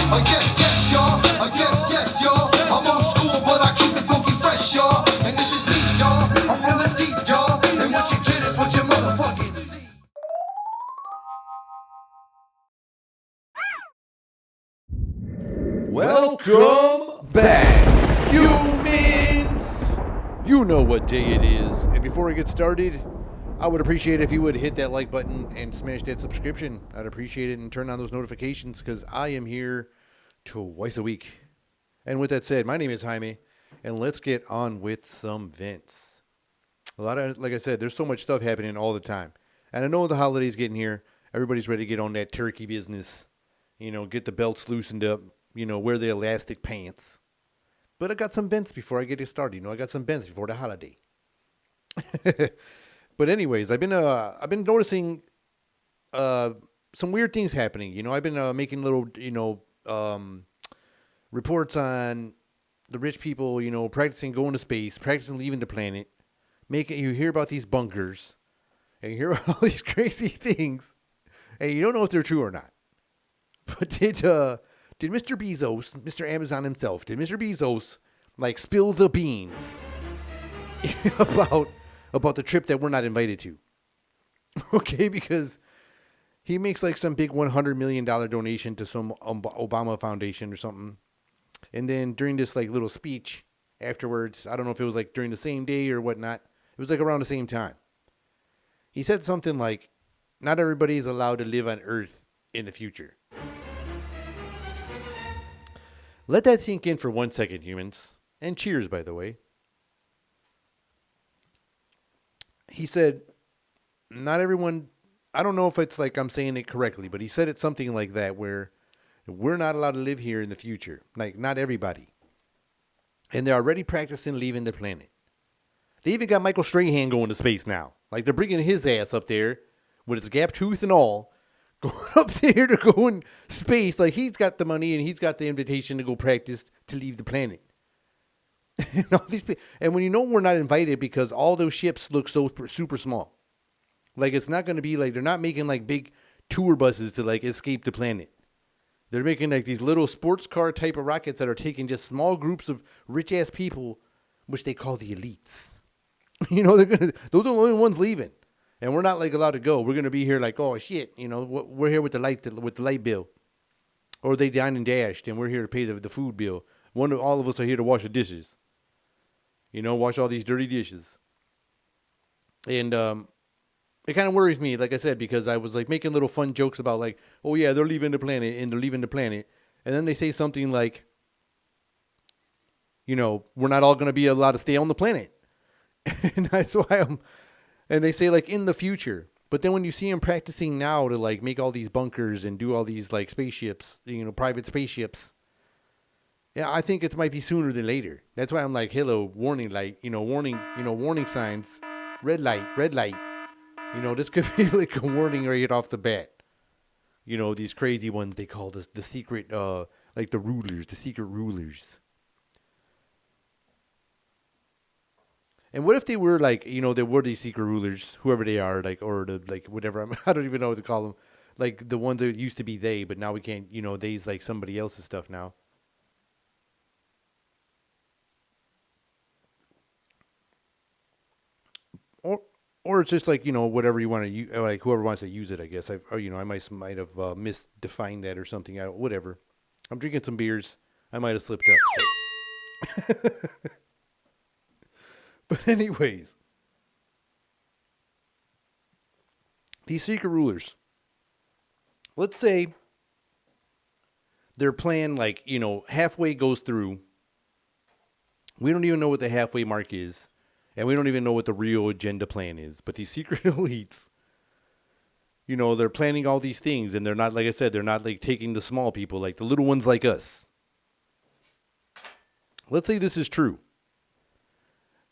Yes, y'all. Yes, y'all. I'm old school, but I keep it funky fresh, y'all. And this is deep, y'all. I'm from the deep, y'all. And what you get is what you motherfucking see. Welcome back, humans! You know what day it is. And before I get started, I would appreciate if you would hit that like button and smash that subscription. I'd appreciate it, and turn on those notifications because I am here twice a week. And with that said, my name is Jaime, and let's get on with some Vince. Like I said, there's so much stuff happening all the time. And I know the holidays getting here. Everybody's ready to get on that turkey business. You know, get the belts loosened up. You know, wear the elastic pants. But I got some vents before I get it started. You know, I got some vents before the holiday. But anyways, I've been noticing some weird things happening. You know, I've been making little reports on the rich people. You know, practicing going to space, practicing leaving the planet. You hear about these bunkers, and you hear about all these crazy things, and you don't know if they're true or not. But did Mr. Bezos, Mr. Amazon himself, did Mr. Bezos like spill the beans about the trip that we're not invited to? Okay, because he makes like some big $100 million donation to some Obama Foundation or something. And then during this like little speech afterwards, I don't know if it was like during the same day or whatnot, it was like around the same time. He said something like, not everybody is allowed to live on Earth in the future. Let that sink in for 1 second, humans. And cheers, by the way. He said, not everyone, I don't know if it's like I'm saying it correctly, but he said it something like that, where we're not allowed to live here in the future. Like, not everybody. And they're already practicing leaving the planet. They even got Michael Strahan going to space now. Like, they're bringing his ass up there with his gap tooth and all, going up there to go in space. Like, he's got the money and he's got the invitation to go practice to leave the planet. And all these people, and when you know we're not invited because all those ships look so super small. Like, it's not going to be like, they're not making like big tour buses to like escape the planet. They're making like these little sports car type of rockets that are taking just small groups of rich ass people, which they call the elites. You know, those are the only ones leaving. And we're not like allowed to go. We're going to be here like, oh shit, you know, we're here with the light bill. Or they dined and dashed and we're here to pay the food bill. All of us are here to wash the dishes. You know, wash all these dirty dishes. And it kind of worries me, like I said, because I was like making little fun jokes about like, oh yeah, they're leaving the planet and they're leaving the planet. And then they say something like, you know, we're not all going to be allowed to stay on the planet. And that's why and they say like in the future. But then when you see them practicing now to like make all these bunkers and do all these like spaceships, you know, private spaceships. Yeah, I think it might be sooner than later. That's why I'm like, hello, warning light, warning signs, red light. You know, this could be like a warning right off the bat. You know, these crazy ones they call the secret, like the rulers, the secret rulers. And what if they were like, you know, they were these secret rulers, whoever they are, like, or the like whatever. I don't even know what to call them, like the ones that used to be they, but now we can't. You know, they's like somebody else's stuff now. Or it's just like, you know, whatever you want to use, like whoever wants to use it. I guess I might have misdefined that or something. Whatever. I'm drinking some beers. I might have slipped up. So. But anyways. These secret rulers, let's say their plan, like, you know, halfway goes through. We don't even know what the halfway mark is. And we don't even know what the real agenda plan is. But these secret elites, you know, they're planning all these things. And they're not, like I said, they're not like taking the small people, like the little ones like us. Let's say this is true.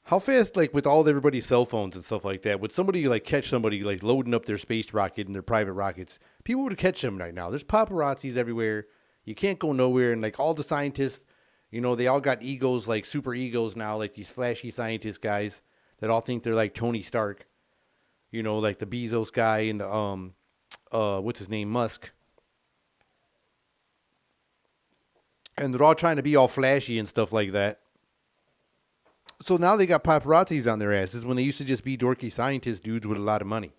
How fast, like with everybody's cell phones and stuff like that, would somebody like catch somebody like loading up their space rocket and their private rockets? People would catch them right now. There's paparazzis everywhere. You can't go nowhere. And like all the scientists, you know, they all got egos, like super egos now, like these flashy scientist guys that all think they're like Tony Stark. You know, like the Bezos guy and the what's his name, Musk. And they're all trying to be all flashy and stuff like that. So now they got paparazzis on their asses when they used to just be dorky scientist dudes with a lot of money.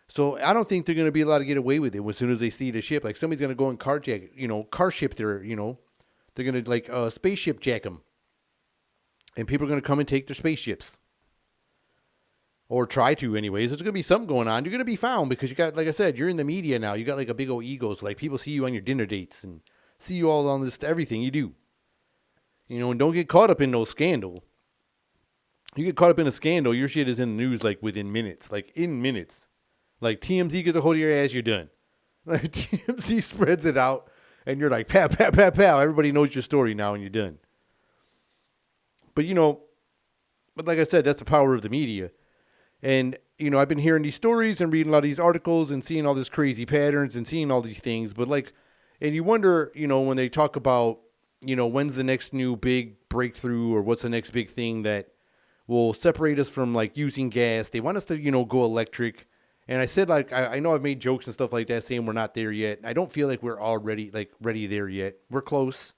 So I don't think they're going to be allowed to get away with it as soon as they see the ship. Like somebody's going to go and car ship their, they're going to like spaceship jack them. And people are going to come and take their spaceships. Or try to anyways. There's going to be something going on. You're going to be found because you got, like I said, you're in the media now. You got like a big old ego. So like people see you on your dinner dates and see you all on this, everything you do. And don't get caught up in no scandal. You get caught up in a scandal, your shit is in the news like within minutes. Like in minutes. Like TMZ gets a hold of your ass, you're done. Like TMZ spreads it out and you're like, pow, pow, pow, pow. Everybody knows your story now and you're done. But but like I said, that's the power of the media. And, I've been hearing these stories and reading a lot of these articles and seeing all these crazy patterns and seeing all these things. But and you wonder, when they talk about, when's the next new big breakthrough or what's the next big thing that will separate us from like using gas. They want us to, go electric. And I said, like, I know I've made jokes and stuff like that saying we're not there yet. I don't feel like we're already ready there yet. We're close.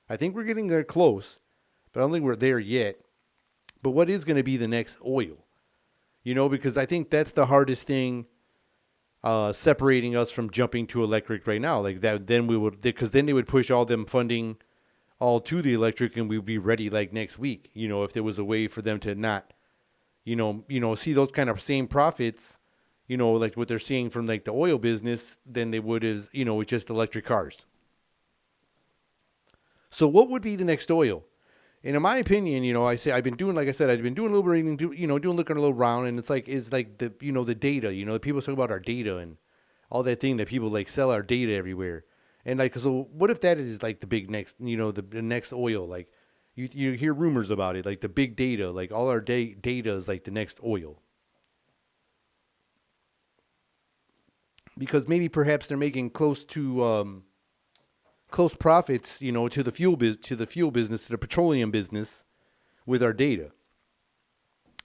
I think we're getting there close, but I don't think we're there yet. But what is going to be the next oil? Because I think that's the hardest thing separating us from jumping to electric right now. Like that, then because then they would push all them funding all to the electric and we'd be ready like next week, if there was a way for them to not, see those kind of same profits, like what they're seeing from like the oil business than they would as, with just electric cars. So what would be the next oil? And in my opinion, I've been doing a little reading, looking a little around, and it's like the, the data, the people talk about our data and all that thing that people like sell our data everywhere. And like, so what if that is like the big next, the next oil? Like you hear rumors about it, like the big data, like all our data is like the next oil. Because maybe perhaps they're making close profits, to the fuel business, to the petroleum business with our data.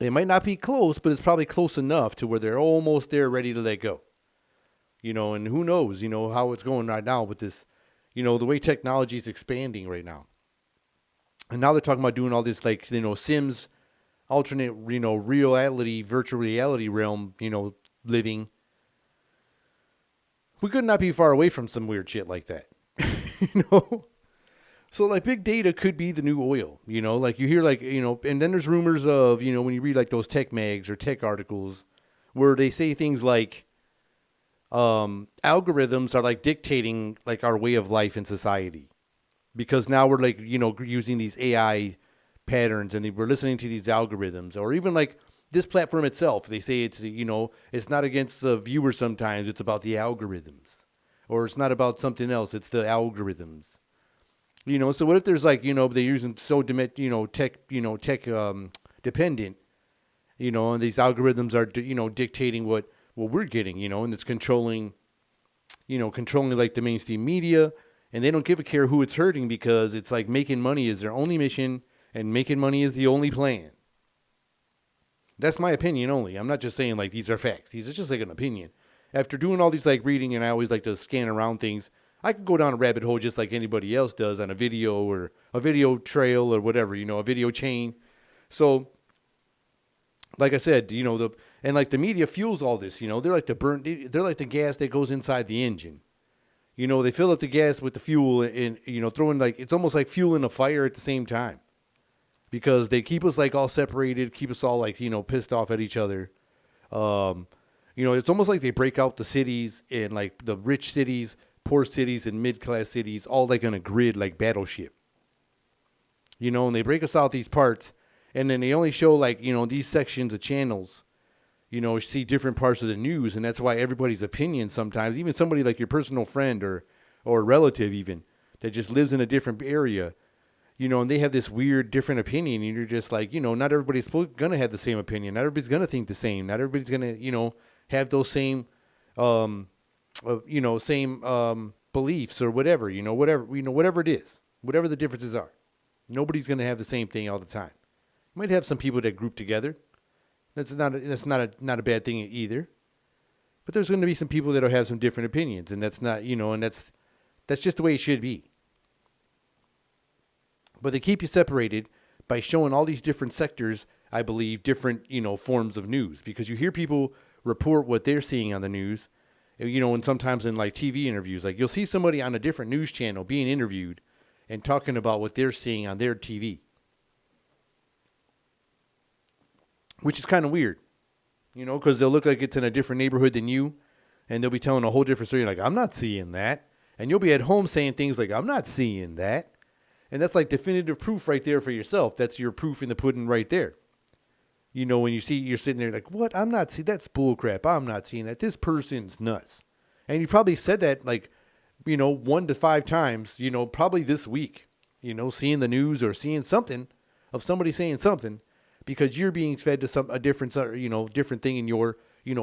It might not be close, but it's probably close enough to where they're almost there ready to let go. And who knows, how it's going right now with this, the way technology is expanding right now. And now they're talking about doing all this, like, Sims, alternate, reality, virtual reality realm, living. We could not be far away from some weird shit like that, So, like, big data could be the new oil, like you hear, like, and then there's rumors of, when you read, like, those tech mags or tech articles where they say things like, algorithms are like dictating like our way of life in society because now we're like, using these AI patterns and we're listening to these algorithms, or even like this platform itself. They say it's, it's not against the viewer. Sometimes it's about the algorithms, or it's not about something else. It's the algorithms, so what if there's like, they're using tech, dependent, and these algorithms are, dictating what we're getting, and it's controlling like the mainstream media, and they don't give a care who it's hurting because it's like making money is their only mission and making money is the only plan. That's my opinion only. I'm not just saying like these are facts. These are just like an opinion. After doing all these like reading, and I always like to scan around things, I could go down a rabbit hole just like anybody else does on a video or a video trail or whatever, a video chain. So like I said, and like the media fuels all this, they're like they're like the gas that goes inside the engine. They fill up the gas with the fuel and, throwing like, it's almost like fueling a fire at the same time because they keep us like all separated, keep us all like, pissed off at each other. It's almost like they break out the cities and like the rich cities, poor cities and mid-class cities, all like on a grid, like battleship, and they break us out these parts. And then they only show like, these sections of channels, see different parts of the news. And that's why everybody's opinion sometimes, even somebody like your personal friend or relative even, that just lives in a different area, and they have this weird different opinion. And you're just like, not everybody's going to have the same opinion. Not everybody's going to think the same. Not everybody's going to, have those same, beliefs or whatever, whatever it is, whatever the differences are. Nobody's going to have the same thing all the time. You might have some people that group together. That's not a bad thing either. But there's going to be some people that'll have some different opinions, and that's not, and that's just the way it should be. But they keep you separated by showing all these different sectors, I believe, different, forms of news. Because you hear people report what they're seeing on the news, and sometimes in like TV interviews, like you'll see somebody on a different news channel being interviewed and talking about what they're seeing on their TV. Which is kind of weird, because they'll look like it's in a different neighborhood than you, and they'll be telling a whole different story. Like, I'm not seeing that. And you'll be at home saying things like, I'm not seeing that. And that's like definitive proof right there for yourself. That's your proof in the pudding right there. When you see, you're sitting there like, what? I'm not seeing, that's bullcrap. I'm not seeing that. This person's nuts. And you probably said that like, 1 to 5 times, probably this week, seeing the news or seeing something of somebody saying something, because you're being fed to a different, different thing in your,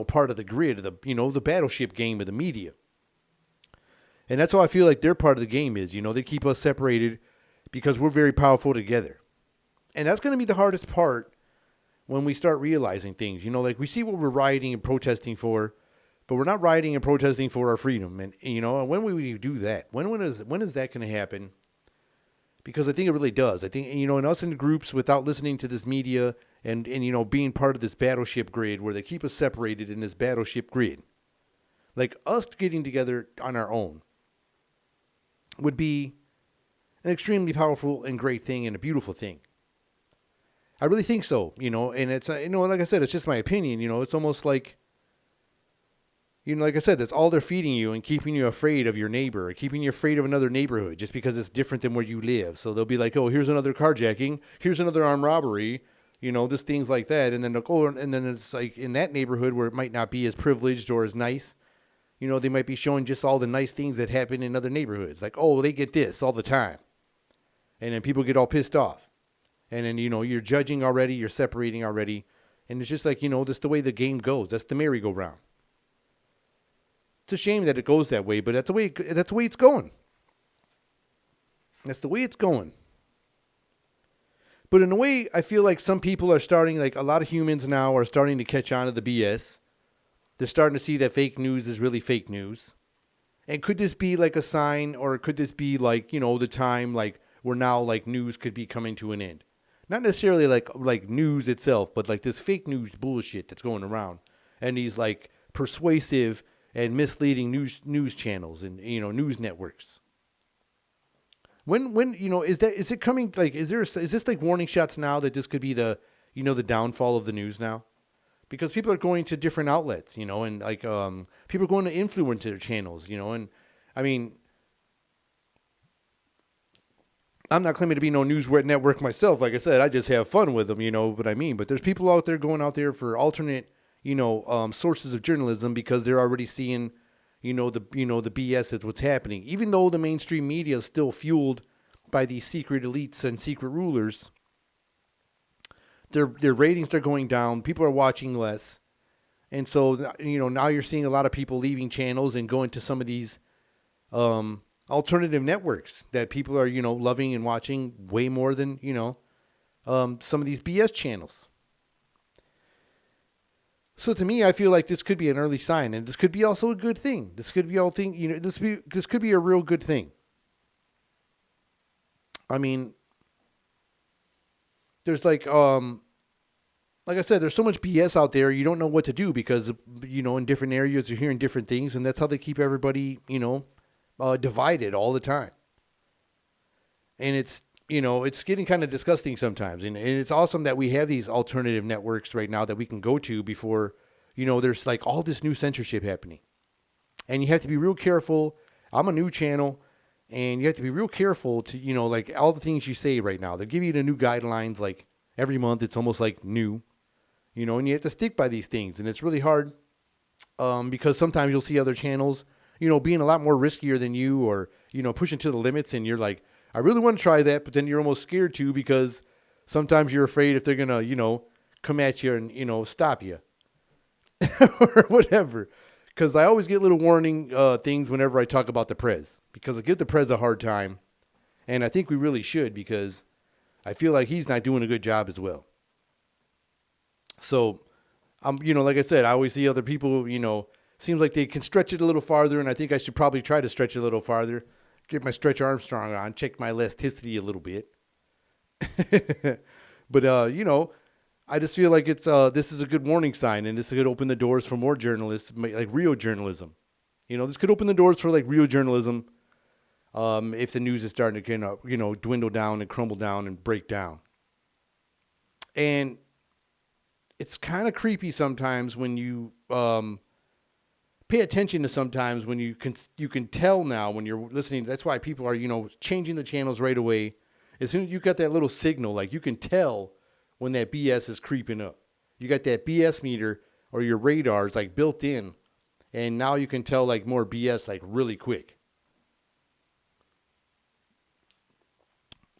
part of the grid of the, the battleship game of the media. And that's how I feel like their part of the game is, they keep us separated because we're very powerful together. And that's going to be the hardest part when we start realizing things, like we see what we're rioting and protesting for, but we're not rioting and protesting for our freedom. And when will we do that? When is that going to happen? Because I think it really does. I think, in us in the groups without listening to this media and being part of this battleship grid where they keep us separated in this battleship grid, like us getting together on our own would be an extremely powerful and great thing and a beautiful thing. I really think so, and it's, like I said, it's just my opinion, it's almost like, like I said, that's all they're feeding you and keeping you afraid of your neighbor, or keeping you afraid of another neighborhood just because it's different than where you live. So they'll be like, oh, here's another carjacking, here's another armed robbery, just things like that. And then they'll go, and then it's like in that neighborhood where it might not be as privileged or as nice, they might be showing just all the nice things that happen in other neighborhoods. Like, oh, they get this all the time. And then people get all pissed off. And then, you're judging already, you're separating already. And it's just like, that's the way the game goes. That's the merry-go-round. It's a shame that it goes that way, but that's the way it's going. That's the way it's going. But in a way, I feel like some people are starting, like a lot of humans now are starting to catch on to the BS. They're starting to see that fake news is really fake news. And could this be like a sign, or could this be like, the time like where now like news could be coming to an end? Not necessarily like news itself, but like this fake news bullshit that's going around, and these like persuasive and misleading news channels and news networks. When is it coming, like is this like warning shots now that this could be the the downfall of the news now? Because people are going to different outlets, and like people are going to influencer channels, and I mean, I'm not claiming to be no news network myself. Like I said, I just have fun with them, what I mean. But there's people out there going out there for alternate, sources of journalism because they're already seeing, the BS that's what's happening. Even though the mainstream media is still fueled by these secret elites and secret rulers, their ratings are going down. People are watching less, and so now you're seeing a lot of people leaving channels and going to some of these alternative networks that people are, loving and watching way more than, some of these BS channels. So to me, I feel like this could be an early sign, and this could be also a good thing. This could be this could be a real good thing. I mean, there's like I said, there's so much BS out there. You don't know what to do because, in different areas you're hearing different things, and that's how they keep everybody, divided all the time. And it's, it's getting kind of disgusting sometimes. And it's awesome that we have these alternative networks right now that we can go to before, there's like all this new censorship happening. And you have to be real careful. I'm a new channel, and you have to be real careful to, like all the things you say right now. They're giving you the new guidelines like every month. It's almost like new, and you have to stick by these things. And it's really hard because sometimes you'll see other channels, being a lot more riskier than you, or, pushing to the limits, and you're like, I really want to try that, but then you're almost scared to because sometimes you're afraid if they're going to, come at you and, stop you or whatever. Because I always get little warning things whenever I talk about the Prez, because I give the Prez a hard time, and I think we really should, because I feel like he's not doing a good job as well. So, like I said, I always see other people, seems like they can stretch it a little farther, and I think I should probably try to stretch it a little farther. Get my Stretch Armstrong on, check my elasticity a little bit. But I just feel like it's this is a good warning sign, and this could open the doors for more journalists, like real journalism. This could open the doors for like real journalism. If the news is starting to kind of dwindle down and crumble down and break down, and it's kind of creepy sometimes when you pay attention to sometimes when you can tell now when you're listening. That's why people are changing the channels right away. As soon as you got that little signal, like you can tell when that BS is creeping up. You got that BS meter or your radar is like built in, and now you can tell like more BS like really quick.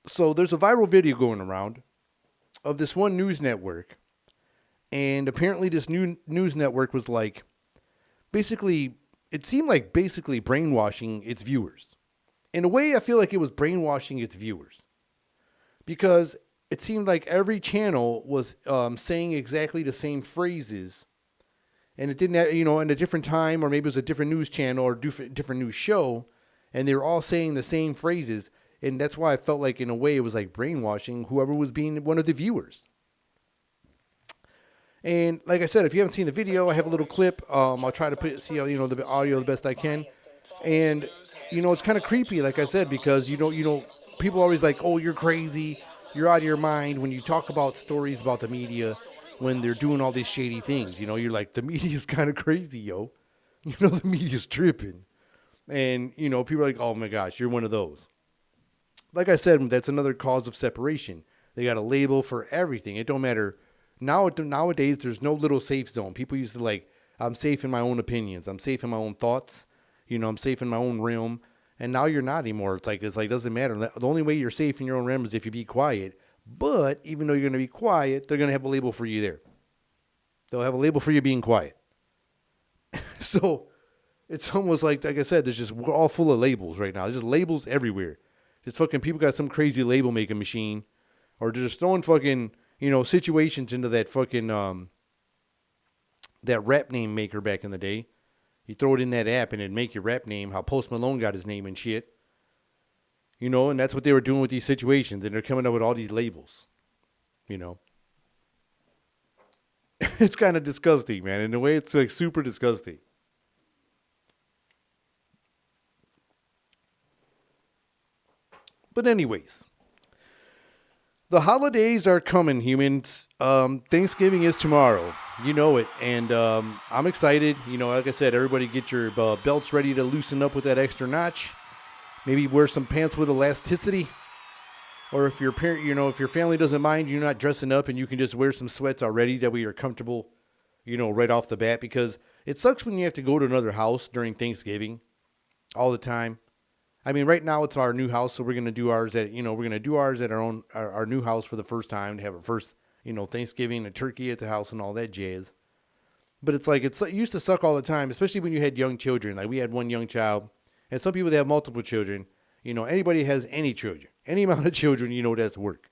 So there's a viral video going around of this one news network, and apparently this new news network was like basically, it seemed like basically brainwashing its viewers. In a way, I feel like it was brainwashing its viewers because it seemed like every channel was saying exactly the same phrases, and it didn't have, in a different time, or maybe it was a different news channel or different news show, and they were all saying the same phrases, and that's why I felt like in a way it was like brainwashing whoever was being one of the viewers. And like I said, if you haven't seen the video, I have a little clip. I'll try to see the audio the best I can. And it's kind of creepy, like I said, because people are always like, "Oh, you're crazy, you're out of your mind" when you talk about stories about the media when they're doing all these shady things. You're like, the media's kind of crazy, yo. The media's tripping, and people are like, "Oh my gosh, you're one of those." Like I said, that's another cause of separation. They got a label for everything. It don't matter. Nowadays, there's no little safe zone. People used to like, I'm safe in my own opinions. I'm safe in my own thoughts. I'm safe in my own realm. And now you're not anymore. It's like doesn't matter. The only way you're safe in your own realm is if you be quiet. But even though you're going to be quiet, they're going to have a label for you there. They'll have a label for you being quiet. So it's almost like I said, we're all full of labels right now. There's just labels everywhere. Just fucking people got some crazy label making machine, or they're just throwing fucking situations into that fucking that rap name maker back in the day. You throw it in that app and it'd make your rap name, how Post Malone got his name and shit. And that's what they were doing with these situations, and they're coming up with all these labels. It's kind of disgusting, man. In a way, it's like super disgusting. But anyways, the holidays are coming, humans. Thanksgiving is tomorrow. You know it. And I'm excited. Like I said, everybody get your belts ready to loosen up with that extra notch. Maybe wear some pants with elasticity. Or if your parent, if your family doesn't mind, you're not dressing up and you can just wear some sweats already. That way you're comfortable, right off the bat. Because it sucks when you have to go to another house during Thanksgiving all the time. I mean, right now it's our new house, so we're gonna do ours at our new house for the first time to have our first Thanksgiving, a turkey at the house and all that jazz. But it's like it used to suck all the time, especially when you had young children. Like we had one young child, and some people that have multiple children. Anybody has any children, any amount of children, that's work.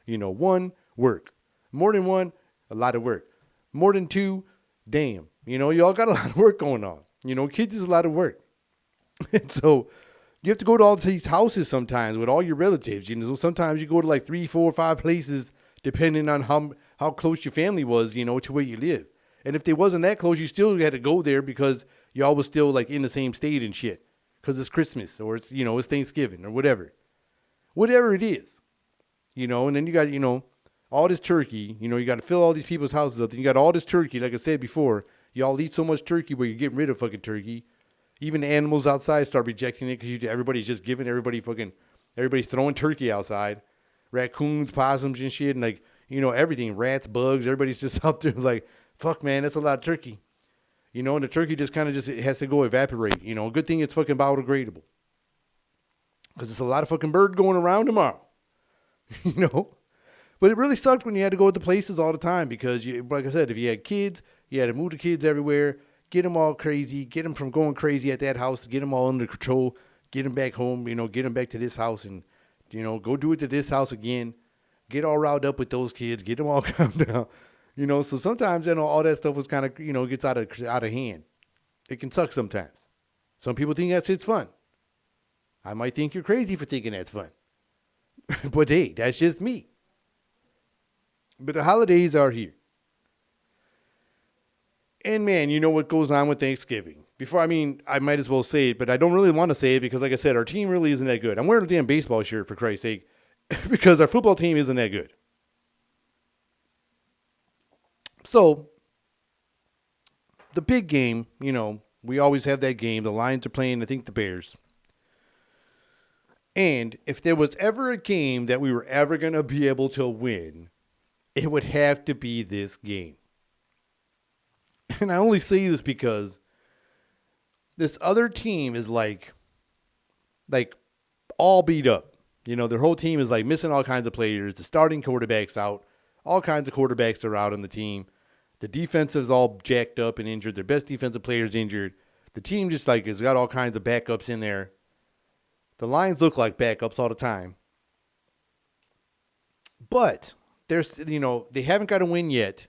One, work. More than one, a lot of work. More than two, damn. You all got a lot of work going on. Kids is a lot of work, and so. You have to go to all these houses sometimes with all your relatives. Sometimes you go to like 3, 4, 5 places depending on how close your family was, to where you live. And if they wasn't that close, you still had to go there because y'all was still like in the same state and shit. Because it's Christmas or it's, it's Thanksgiving or whatever. Whatever it is. And then you got, all this turkey. You got to fill all these people's houses up. Then you got all this turkey. Like I said before, y'all eat so much turkey where you're getting rid of fucking turkey. Even the animals outside start rejecting it because everybody's just giving everybody's throwing turkey outside. Raccoons, possums, and shit. And like, everything. Rats, bugs. Everybody's just out there like, fuck, man, that's a lot of turkey. And the turkey just kind of it has to go evaporate. Good thing it's fucking biodegradable. Because it's a lot of fucking bird going around tomorrow. But it really sucked when you had to go to places all the time because, like I said, if you had kids, you had to move the kids everywhere. Get them all crazy, get them from going crazy at that house, get them all under control, get them back home, get them back to this house and, go do it to this house again, get all riled up with those kids, get them all calmed down, so sometimes, all that stuff was kind of, gets out of hand. It can suck sometimes. Some people think that shit's fun. I might think you're crazy for thinking that's fun. But hey, that's just me. But the holidays are here. And man, you know what goes on with Thanksgiving. I might as well say it, but I don't really want to say it because, like I said, our team really isn't that good. I'm wearing a damn baseball shirt, for Christ's sake, because our football team isn't that good. So, the big game, we always have that game. The Lions are playing, I think, the Bears. And if there was ever a game that we were ever going to be able to win, it would have to be this game. And I only say this because this other team is like all beat up. Their whole team is like missing all kinds of players. The starting quarterback's out. All kinds of quarterbacks are out on the team. The defense is all jacked up and injured. Their best defensive player's injured. The team just has got all kinds of backups in there. The Lions look like backups all the time. But they haven't got a win yet.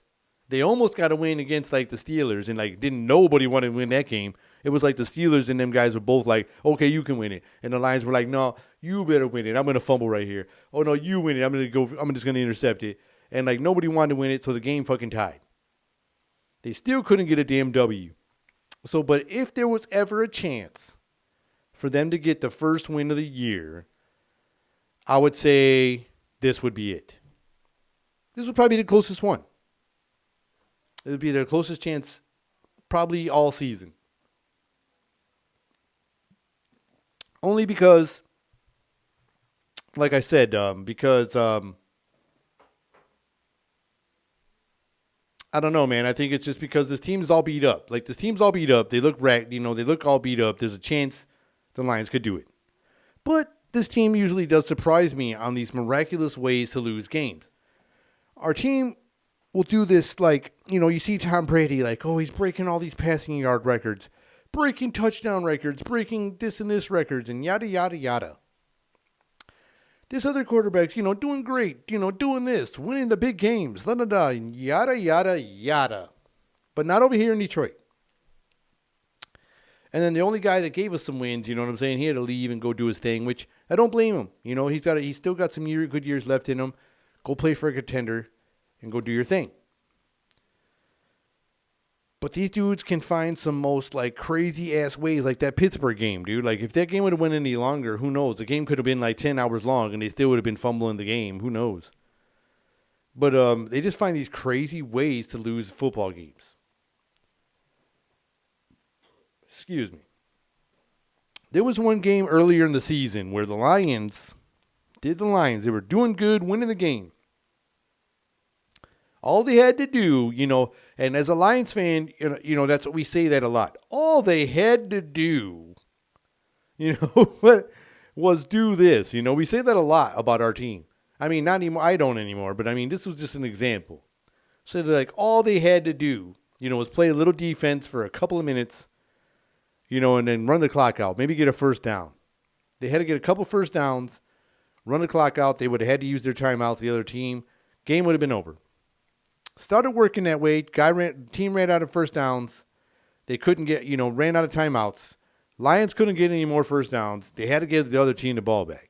They almost got a win against the Steelers, and didn't nobody want to win that game. It was like the Steelers and them guys were both like, okay, you can win it. And the Lions were like, no, you better win it. I'm gonna fumble right here. Oh no, you win it. I'm just gonna intercept it. And nobody wanted to win it, so the game fucking tied. They still couldn't get a damn W. So, but if there was ever a chance for them to get the first win of the year, I would say this would be it. This would probably be the closest one. It would be their closest chance probably all season. Only because, like I said, I don't know, man. I think it's just because this team is all beat up. This team's all beat up. They look wrecked. They look all beat up. There's a chance the Lions could do it. But this team usually does surprise me on these miraculous ways to lose games. Our team will do this you see Tom Brady he's breaking all these passing yard records, breaking touchdown records, breaking this and this records, and yada, yada, yada. This other quarterback's, doing great, doing this, winning the big games, da da da, yada, yada, yada. But not over here in Detroit. And then the only guy that gave us some wins, you know what I'm saying, he had to leave and go do his thing, which I don't blame him. He's still got some good years left in him. Go play for a contender and go do your thing. But these dudes can find some most crazy ass ways, like that Pittsburgh game, dude. If that game would have went any longer, who knows? The game could have been 10 hours long and they still would have been fumbling the game. Who knows? But they just find these crazy ways to lose football games. Excuse me. There was one game earlier in the season where the Lions did the Lions. They were doing good, winning the game. All they had to do, and as a Lions fan, that's what we say that a lot. All they had to do, was do this. We say that a lot about our team. I mean, not anymore. I don't anymore, but this was just an example. So they're all they had to do, was play a little defense for a couple of minutes, and then run the clock out. Maybe get a first down. They had to get a couple first downs, run the clock out. They would have had to use their timeouts, the other team. Game would have been over. Started working that way. Team ran out of first downs. They couldn't get, ran out of timeouts. Lions couldn't get any more first downs. They had to give the other team the ball back.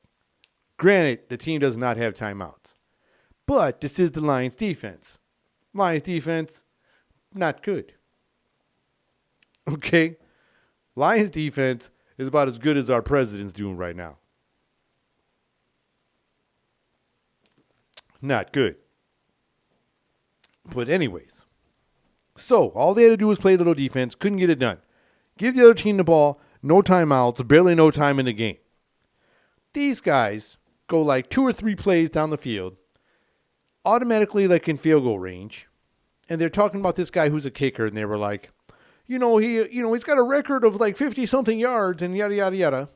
Granted, the team does not have timeouts. But this is the Lions defense. Lions defense, not good. Okay? Lions defense is about as good as our president's doing right now. Not good. But anyways, so all they had to do was play a little defense, couldn't get it done. Give the other team the ball, no timeouts, barely no time in the game. These guys go 2 or 3 plays down the field, automatically in field goal range, and they're talking about this guy who's a kicker, and they were like, he's got a record of 50-something yards and yada, yada, yada,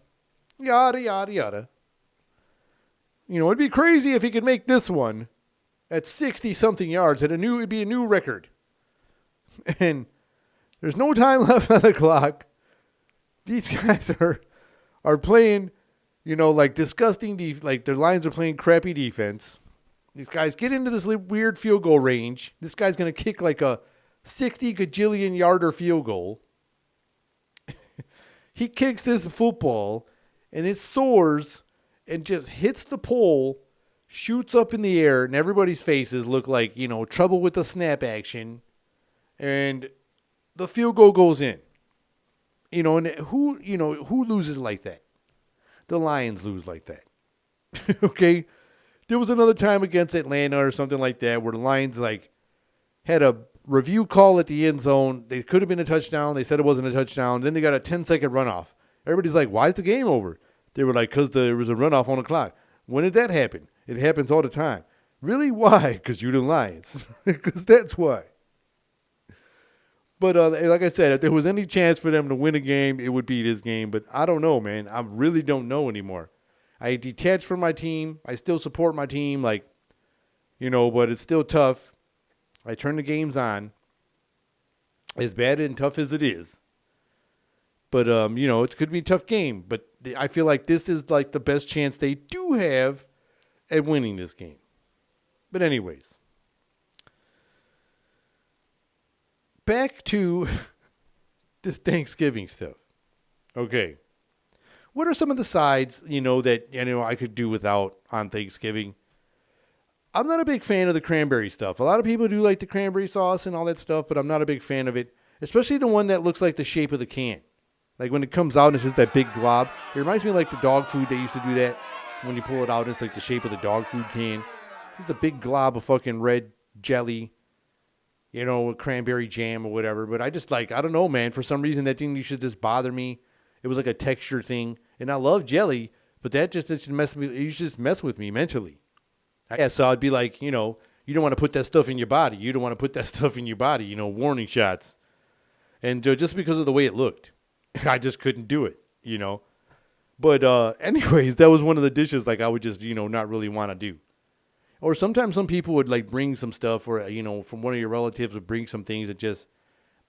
yada, yada, yada. It'd be crazy if he could make this one at 60-something yards. It'd be a new record. And there's no time left on the clock. These guys are playing, disgusting. Their Lions are playing crappy defense. These guys get into this weird field goal range. This guy's going to kick a 60 gajillion yarder field goal. He kicks this football and it soars and just hits the pole shoots up in the air, and everybody's faces look like, trouble with the snap action, and the field goal goes in. And who loses like that? The Lions lose like that. Okay? There was another time against Atlanta or something like that where the Lions had a review call at the end zone. They could have been a touchdown. They said it wasn't a touchdown. Then they got a 10-second runoff. Everybody's like, why is the game over? They were like, because there was a runoff on the clock. When did that happen? It happens all the time. Really? Why? Because you're the Lions. Because that's why. But like I said, if there was any chance for them to win a game, it would be this game. But I don't know, man. I really don't know anymore. I detached from my team. I still support my team, but it's still tough. I turn the games on, as bad and tough as it is. But, it could be a tough game. But I feel like this is like the best chance they do have at winning this game. But anyways, back to this Thanksgiving stuff. Okay. What are some of the sides, that, I could do without on Thanksgiving? I'm not a big fan of the cranberry stuff. A lot of people do like the cranberry sauce and all that stuff, but I'm not a big fan of it, especially the one that looks like the shape of the can. Like when it comes out and it's just that big glob. It reminds me of like the dog food. They used to do that when you pull it out. It's like the shape of the dog food can. It's the big glob of fucking red jelly, with cranberry jam or whatever. But I just I don't know, man. For some reason, that thing used to just bother me. It was like a texture thing. And I love jelly, but that just mess me. It used to just mess with me mentally. Yeah, so I'd be like, you don't want to put that stuff in your body. You don't want to put that stuff in your body, warning shots. And just because of the way it looked, I just couldn't do it, But anyways, that was one of the dishes I would just, not really want to do. Or sometimes some people would bring some stuff or, from one of your relatives would bring some things that just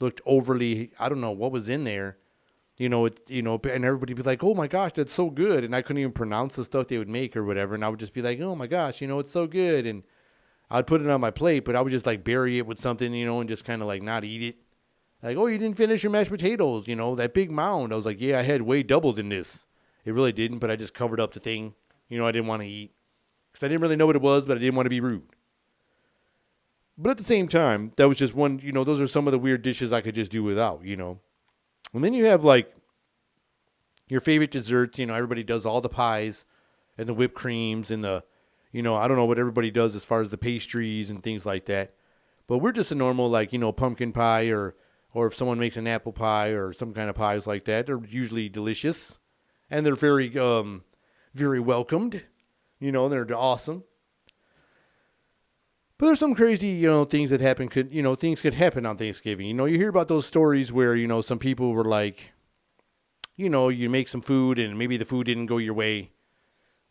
looked overly, I don't know what was in there. And everybody would be like, oh my gosh, that's so good. And I couldn't even pronounce the stuff they would make or whatever. And I would just be like, oh my gosh, it's so good. And I'd put it on my plate, but I would just bury it with something, and just kind of not eat it. Like, oh, you didn't finish your mashed potatoes, that big mound. I was like, yeah, I had way double than this. It really didn't, but I just covered up the thing, I didn't want to eat. Because I didn't really know what it was, but I didn't want to be rude. But at the same time, that was just one, those are some of the weird dishes I could just do without, And then you have your favorite desserts, everybody does all the pies and the whipped creams and the, I don't know what everybody does as far as the pastries and things like that. But we're just a normal, pumpkin pie or if someone makes an apple pie or some kind of pies like that. They're usually delicious and they're very, very welcomed. They're awesome. But there's some crazy, things that happen. Things could happen on Thanksgiving. You hear about those stories where, some people were like, you make some food and maybe the food didn't go your way.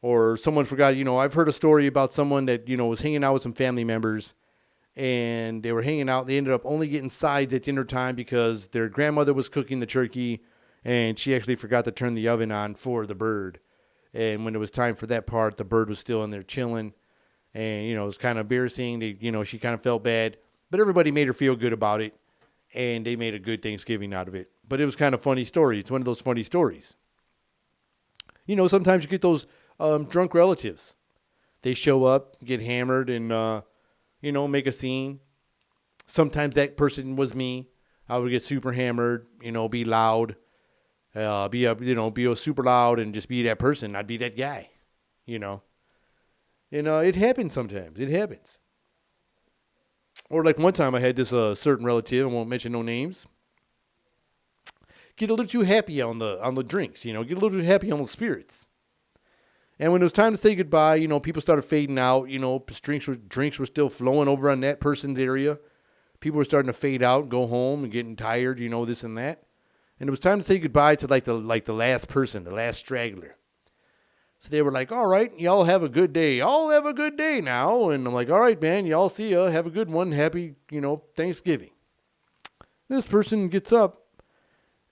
Or someone forgot, I've heard a story about someone that, was hanging out with some family members. And they were hanging out. They ended up only getting sides at dinner time because their grandmother was cooking the turkey. And she actually forgot to turn the oven on for the bird. And when it was time for that part, the bird was still in there chilling. And, it was kind of embarrassing. She kind of felt bad. But everybody made her feel good about it. And they made a good Thanksgiving out of it. But it was kind of a funny story. It's one of those funny stories. Sometimes you get those drunk relatives. They show up, get hammered, and, make a scene. Sometimes that person was me. I would get super hammered, be loud. Be super loud and just be that person. I'd be that guy, it happens sometimes. It happens. Or one time I had this certain relative, I won't mention no names, get a little too happy on the drinks, get a little too happy on the spirits. And when it was time to say goodbye, people started fading out, drinks were still flowing over on that person's area. People were starting to fade out, go home and getting tired, this and that. And it was time to say goodbye to the last person, the last straggler. So they were like, all right, y'all have a good day. Y'all have a good day now. And I'm like, all right, man, y'all see ya. Have a good one. Happy, Thanksgiving. This person gets up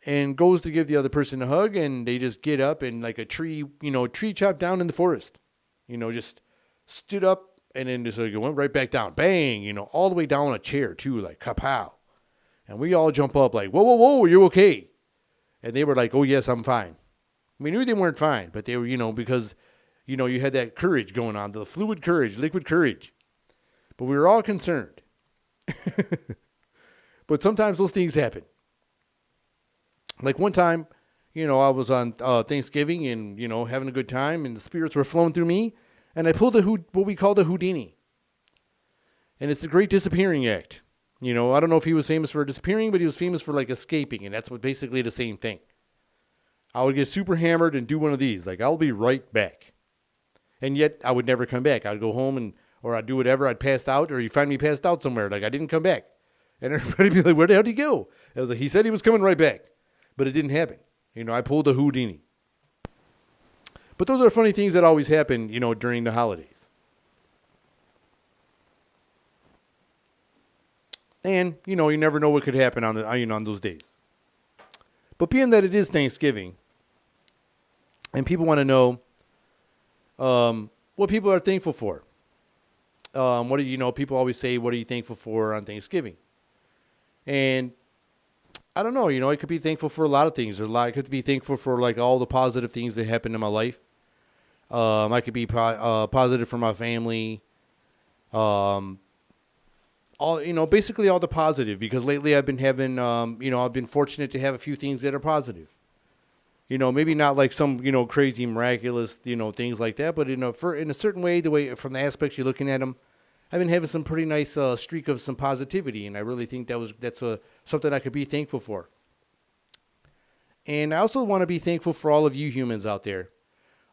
and goes to give the other person a hug. And they just get up and like a tree, tree chopped down in the forest, just stood up and then just went right back down. Bang, all the way down a chair too, like kapow. And we all jump up like, whoa, whoa, whoa, are you okay? And they were like, oh, yes, I'm fine. We knew they weren't fine, but they were, because You had that courage going on, the fluid courage, liquid courage. But we were all concerned. But sometimes those things happen. Like one time, I was on Thanksgiving and, having a good time, and the spirits were flowing through me, and I pulled what we call the Houdini. And it's the Great Disappearing Act. I don't know if he was famous for disappearing, but he was famous for like escaping, and that's basically the same thing. I would get super hammered and do one of these, like I'll be right back. And yet I would never come back. I'd go home or I'd do whatever, I'd pass out, or you'd find me passed out somewhere, like I didn't come back. And everybody'd be like, where the hell did he go? I was like, he said he was coming right back, but it didn't happen. I pulled a Houdini. But those are funny things that always happen, during the holidays. And, you never know what could happen on those days. But being that it is Thanksgiving, and people want to know what people are thankful for. What do people always say, what are you thankful for on Thanksgiving? And I don't know, I could be thankful for a lot of things. I could be thankful for like all the positive things that happened in my life. I could be positive for my family. Basically all the positive, because lately I've been having, I've been fortunate to have a few things that are positive. Maybe not like some, crazy miraculous, things like that, but in a certain way, from the aspects you're looking at them, I've been having some pretty nice streak of some positivity, and I really think that's something I could be thankful for. And I also want to be thankful for all of you humans out there,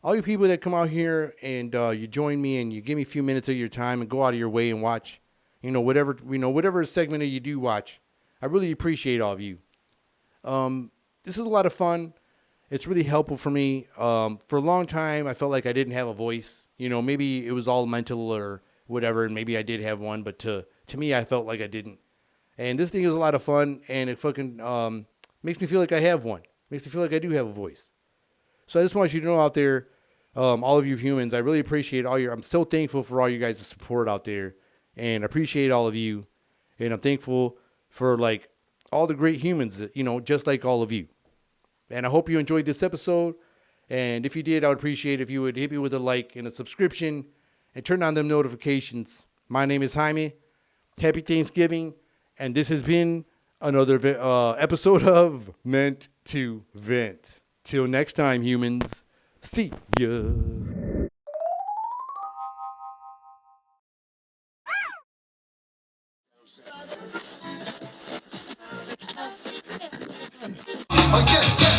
all you people that come out here and you join me and you give me a few minutes of your time and go out of your way and watch, whatever segment you do watch. I really appreciate all of you. This is a lot of fun. It's really helpful for me. For a long time, I felt like I didn't have a voice. Maybe it was all mental or whatever, and maybe I did have one, but to me, I felt like I didn't. And this thing is a lot of fun, and it fucking makes me feel like I have one. Makes me feel like I do have a voice. So I just want you to know out there, all of you humans, I really appreciate I'm so thankful for all you guys' support out there, and appreciate all of you, and I'm thankful for like all the great humans that, just like all of you. And I hope you enjoyed this episode. And if you did, I would appreciate if you would hit me with a like and a subscription and turn on them notifications. My name is Jaime. Happy Thanksgiving. And this has been another episode of Meant to Vent. Till next time, humans. See ya. Yes, yes.